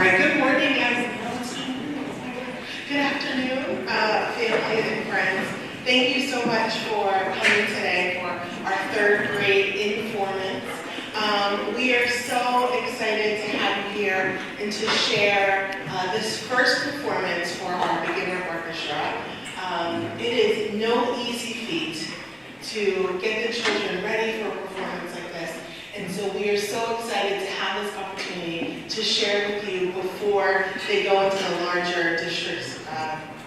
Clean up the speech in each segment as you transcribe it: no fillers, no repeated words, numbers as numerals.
right, good morning, good afternoon, family and friends. Thank you so much for coming today for our third grade Informance. We are so excited to have you here and to share this first performance for our beginner orchestra. It is no easy feat to get the children ready for a performance like this. And so we are so excited to have this opportunity to share with you before they go into the larger district's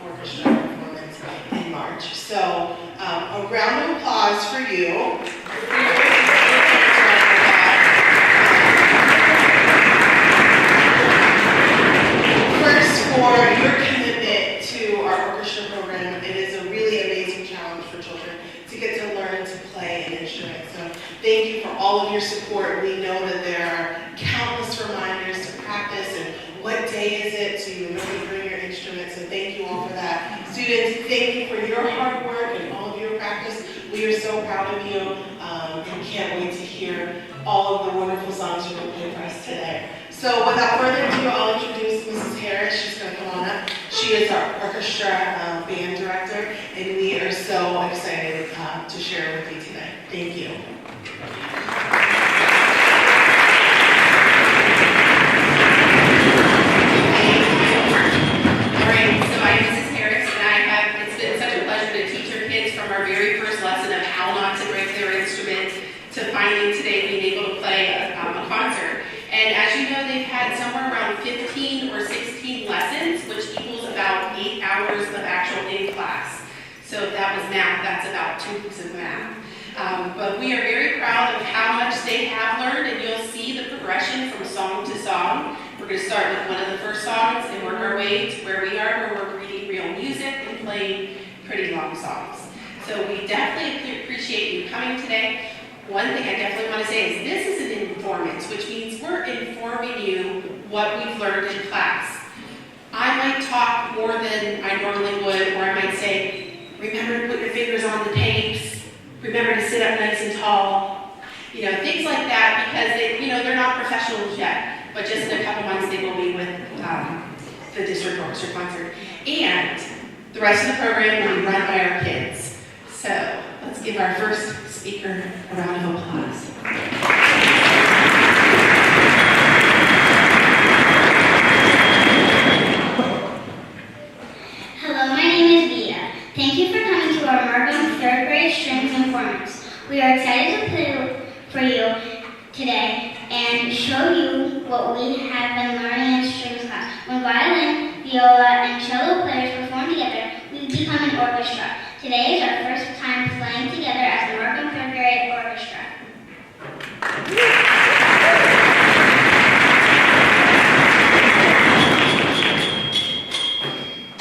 orchestra performance in March. So a round of applause for you. First, for your commitment to our orchestra program. It is a really amazing challenge for children to get to learn to play an instrument. So thank you for all of your support. We know that there are countless reminders to practice and what day is it so you remember to bring your instrument. So thank you all for that. Students, thank you for your hard work and all of your practice. We are so proud of you and can't wait to hear all of the wonderful songs you're going to play for us today. So without further ado, I'll introduce Mrs. Harris. She's going to come on up. She is our orchestra band director, and we are so excited to share with you today. Thank you. All right, so I'm Mrs. Harris, and it's been such a pleasure to teach your kids from our very first lesson of how not to break their instrument to finding today being able to play a concert. And as you know, they've had somewhere around 15 or 16 lessons, which equals about 8 hours of actual in class. So if that was math, that's about 2 weeks of math. But we are very proud of how much they have learned, and you'll see the progression from song to song. We're going to start with one of the first songs and work our way to where we are, where we're reading real music and playing pretty long songs. So we definitely appreciate you coming today. One thing I definitely want to say is this is an Informance, which means we're informing you what we've learned in class. I might talk more than I normally would, or I might say, remember to put your fingers on the tapes, remember to sit up nice and tall, things like that, because they're not professionals yet, but just in a couple months they will be with the district orchestra concert. And the rest of the program will be run by our kids. So let's give our first speaker a round of applause. Hello, my name is Vita. Thank you for coming to our Markham third grade strings Informance. We are excited to play for you today and show you what we have been learning in strings class. When violin, viola, and cello players perform together, we become an orchestra. Today is our first time playing together as the Markham third grade orchestra.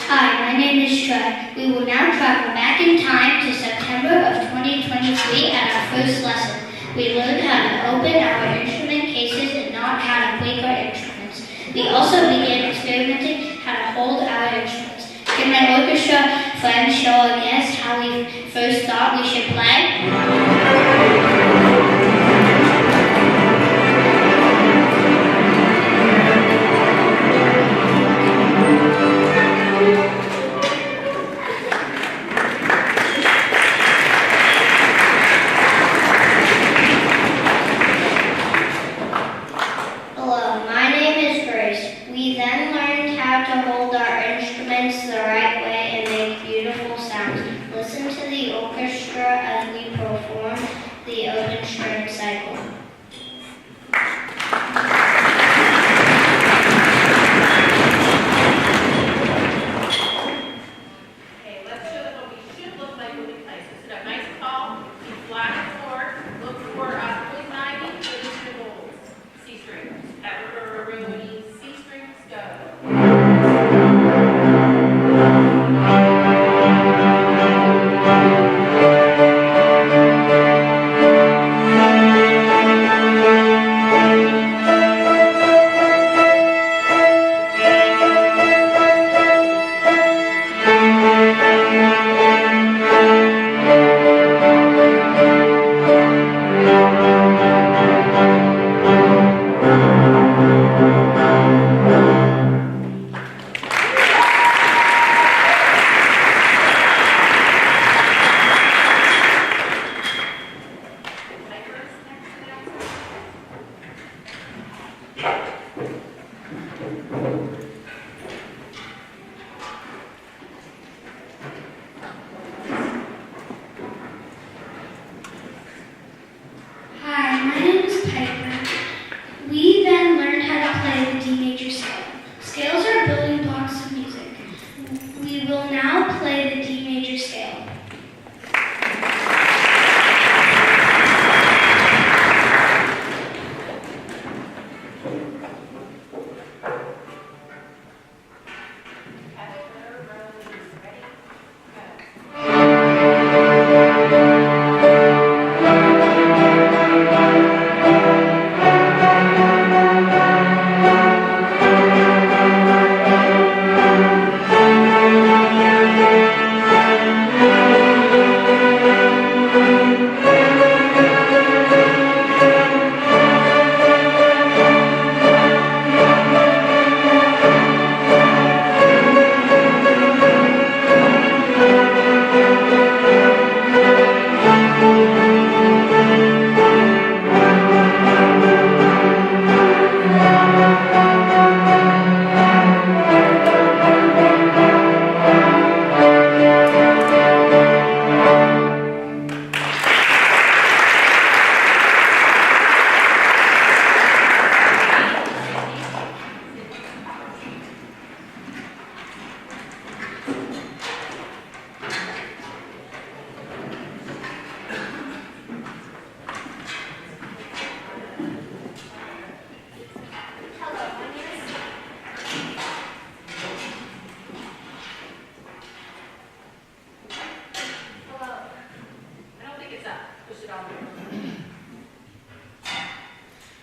Hi, my name is Trey. We will now travel back in time to September of 2023 at our first lesson. We learned how to open our instrument cases and not how to break our instruments. We also began experimenting how to hold our instruments. Can my orchestra friends show our guests how we first thought we should play? Hello, my name is Grace. We then learned how to hold our instruments the right way and make beautiful sounds. Listen to the orchestra as we perform Hi, my name is Piper. We then learned how to play the D major scale. Scales are building blocks of music. We will now play the D major scale.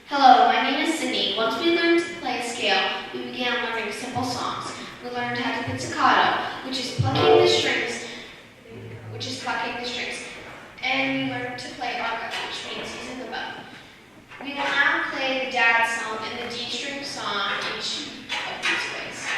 Hello, my name is Sydney. Once we learned to play scale, we began learning simple songs. We learned how to pizzicato, which is plucking the strings, and we learned to play arco, which means using the bow. We will now play the dad song and the D string song each of these ways.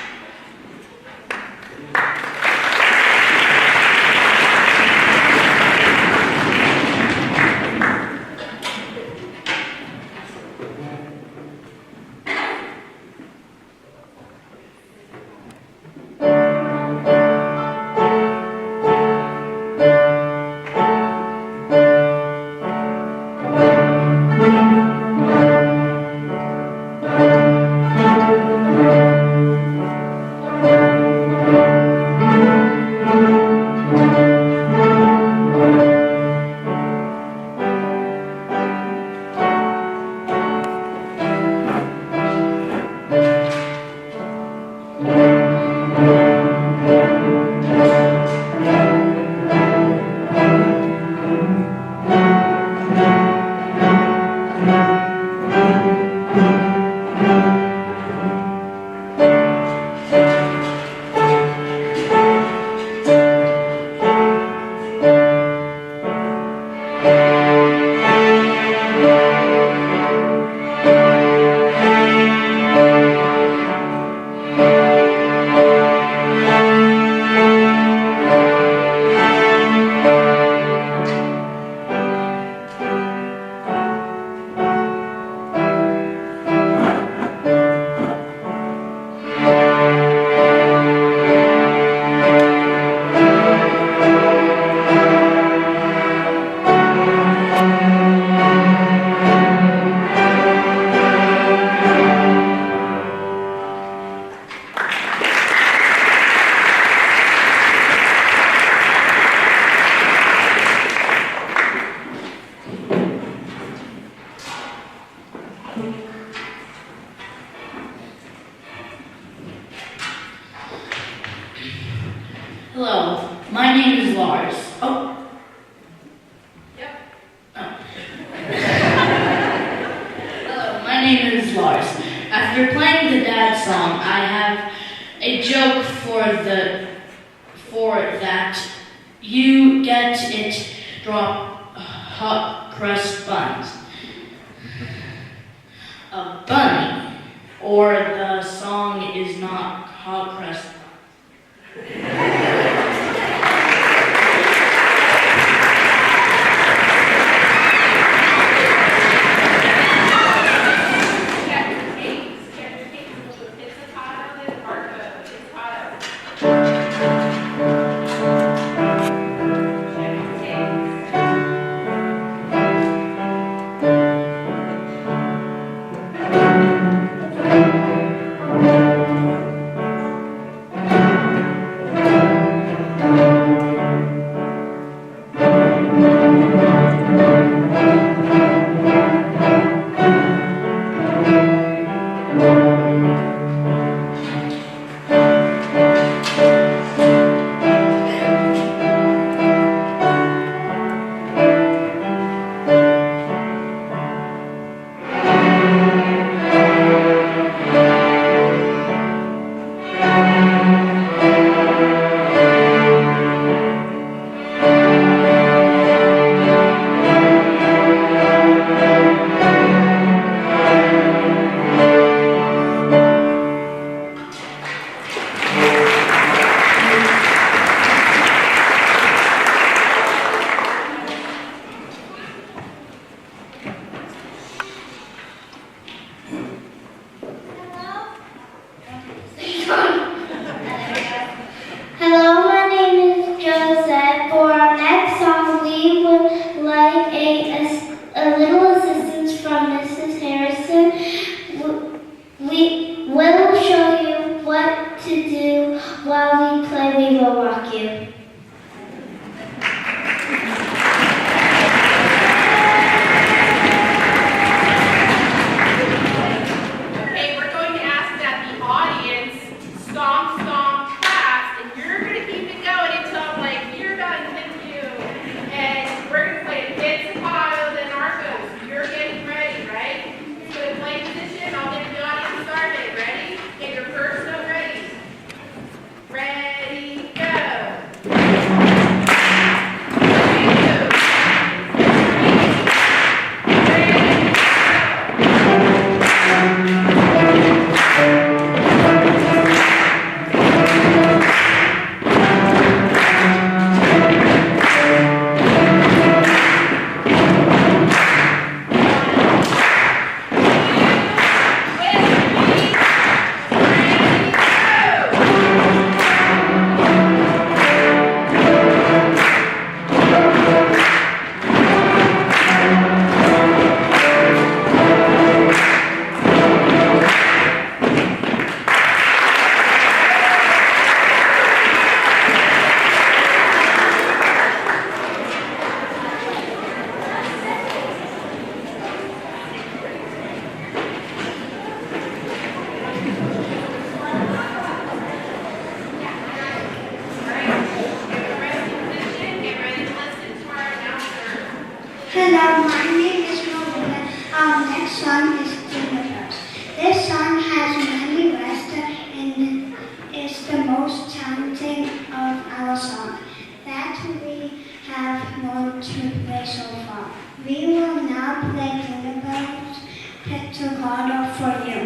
Hello, my name is Lars. Oh. Yep. Oh. Hello, my name is Lars. After playing the dad song, I have a joke for that. You get it, drop hot crust buns. A bunny, or the song is not hot crust buns. Hello, my name is Joseph. For our next song, we would like a little assistance from Mrs. Harrison. We will show you what to do while we play We Will Rock You. Okay, we're going to ask that the audience stomp, stomp, clap, and you're going to keep it going until like you're done. Thank you. And we're going to play Kids and Auto, then Arcos. You're getting ready, right? So to play position, I'll get the audience started. Ready? Get your first note ready. Ready, go. 3, 2. Hello, my name is Melina. Our next song is Juniper. This song has many rest and is the most challenging of our songs that we have learned to play so far. We will now play Juniper's Pizzicato for you.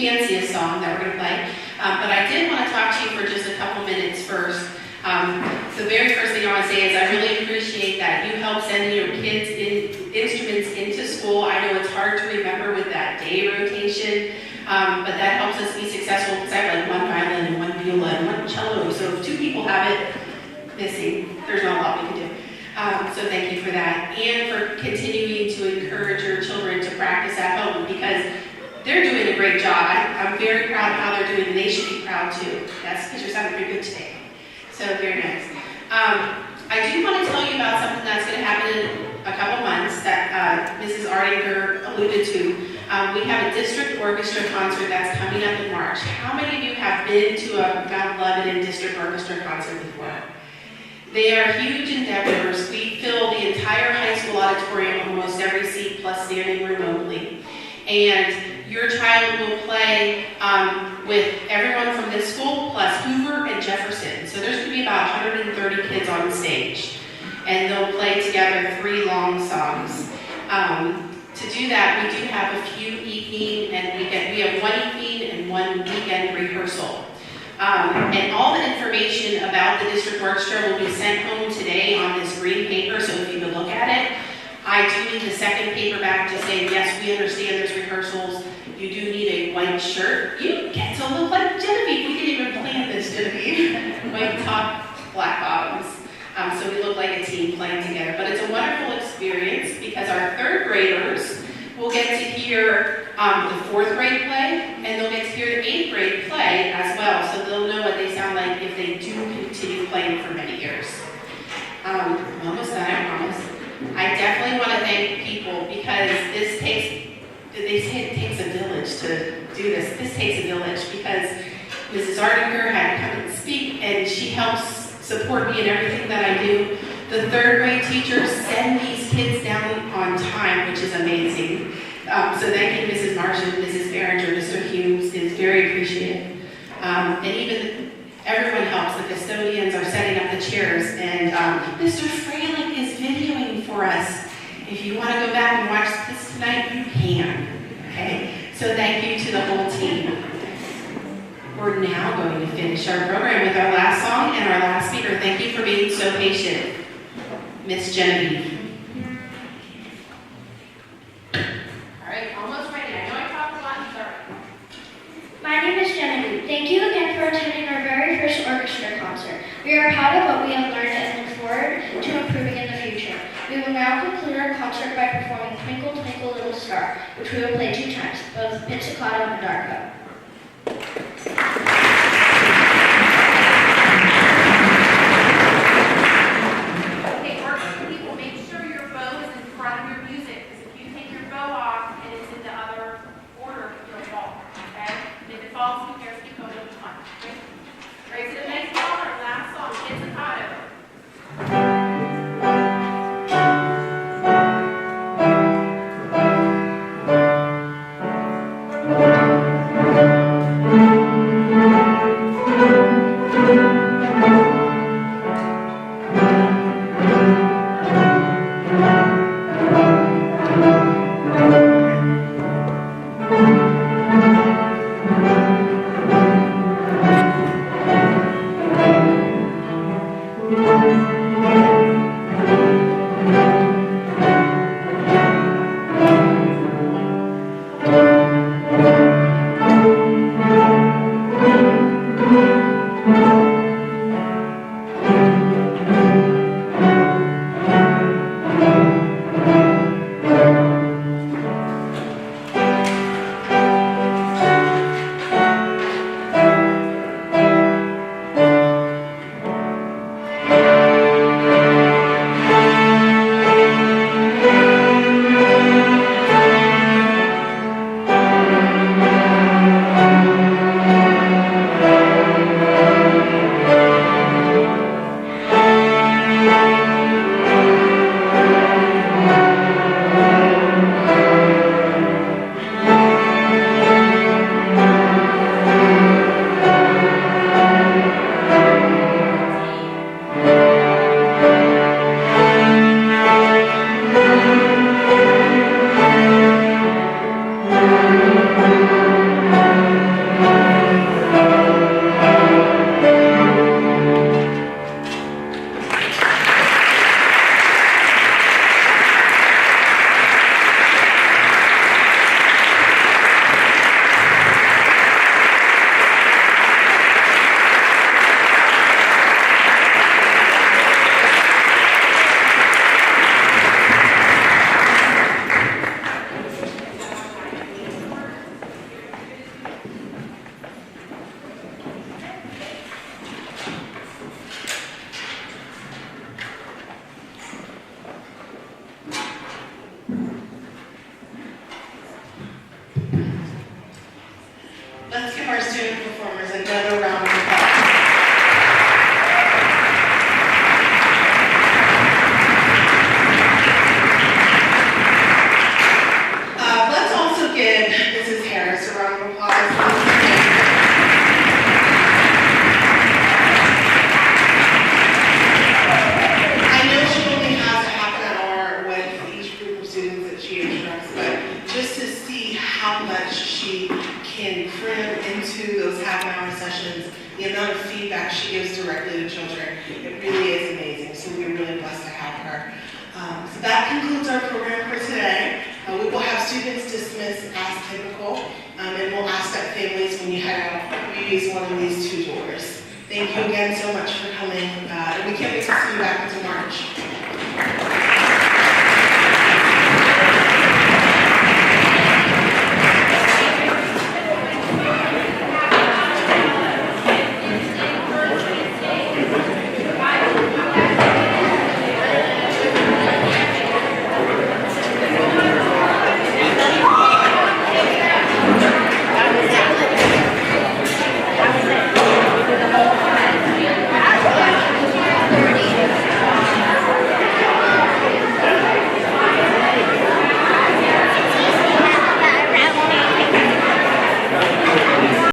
fanciest song that we're going to play. But I did want to talk to you for just a couple minutes first. The very first thing I want to say is I really appreciate that you help sending your kids instruments into school. I know it's hard to remember with that day rotation, but that helps us be successful because I have like one violin and one viola and one cello. So if two people have it, missing. There's not a lot we can do. So thank you for that. And for continuing to encourage your children to practice at home because they're doing a great job. I'm very proud of how they're doing, and they should be proud too. That's because you're sounding pretty good today. So very nice. I do want to tell you about something that's going to happen in a couple months that Mrs. Ardinger alluded to. We have a district orchestra concert that's coming up in March. How many of you have been to a Mount Lebanon district orchestra concert before? They are huge endeavors. We fill the entire high school auditorium, almost every seat, plus standing room only. And your child will play with everyone from this school, plus Hoover and Jefferson. So there's going to be about 130 kids on the stage. And they'll play together 3 long songs. To do that, we do have a few evening and weekend. We have 1 evening and 1 weekend rehearsal. And all the information about the district orchestra will be sent home today on this green paper, so if you could look at it. I do need the second paper back to say, yes, we understand there's rehearsals. You do need a white shirt. You get to look like Genevieve. We didn't even plan this, Genevieve. White top, black bottoms. So we look like a team playing together. But it's a wonderful experience because our 3rd graders will get to hear the 4th grade play, and they'll get to hear the 8th grade play as well. So they'll know what they sound like if they do continue playing for many years. I'm almost done, I promise. I definitely want to thank people because they say it takes a village to do this. This takes a village because Mrs. Ardinger had to come and speak, and she helps support me in everything that I do. The 3rd grade teachers send these kids down on time, which is amazing. So thank you, Mrs. Marsh and Mrs. Behringer. Mr. Humes is very appreciative. And even everyone helps. The custodians are setting up the chairs. And Mr. Fralick is videoing for us. If you want to go back and watch this tonight, you can. Okay? So thank you to the whole team. We're now going to finish our program with our last song and our last speaker. Thank you for being so patient, Miss Genevieve. All right, almost ready. I know I talked a lot. I'm sorry. My name is Genevieve. Thank you again for attending our very first orchestra concert. We are proud of what we have learned and look forward to improving in the future. We will now conclude our concert by performing Twinkle, Twinkle, Little Star, which we will play 2 times, both pizzicato and arco. Okay, orchestra people, make sure your bow is in front of your music, because if you take your bow off and it's in the other order, you'll fall, okay? And if it falls, who cares? Keep going, it'll be fine, okay? Raise it a nice ball, our last song, pizzicato. directly to children. It really is amazing, so we're really blessed to have her. So that concludes our program for today. We will have students dismiss as typical, and we'll ask that families, when you head out, you use one of these two doors. Thank you again so much for coming, and we can't wait to see you back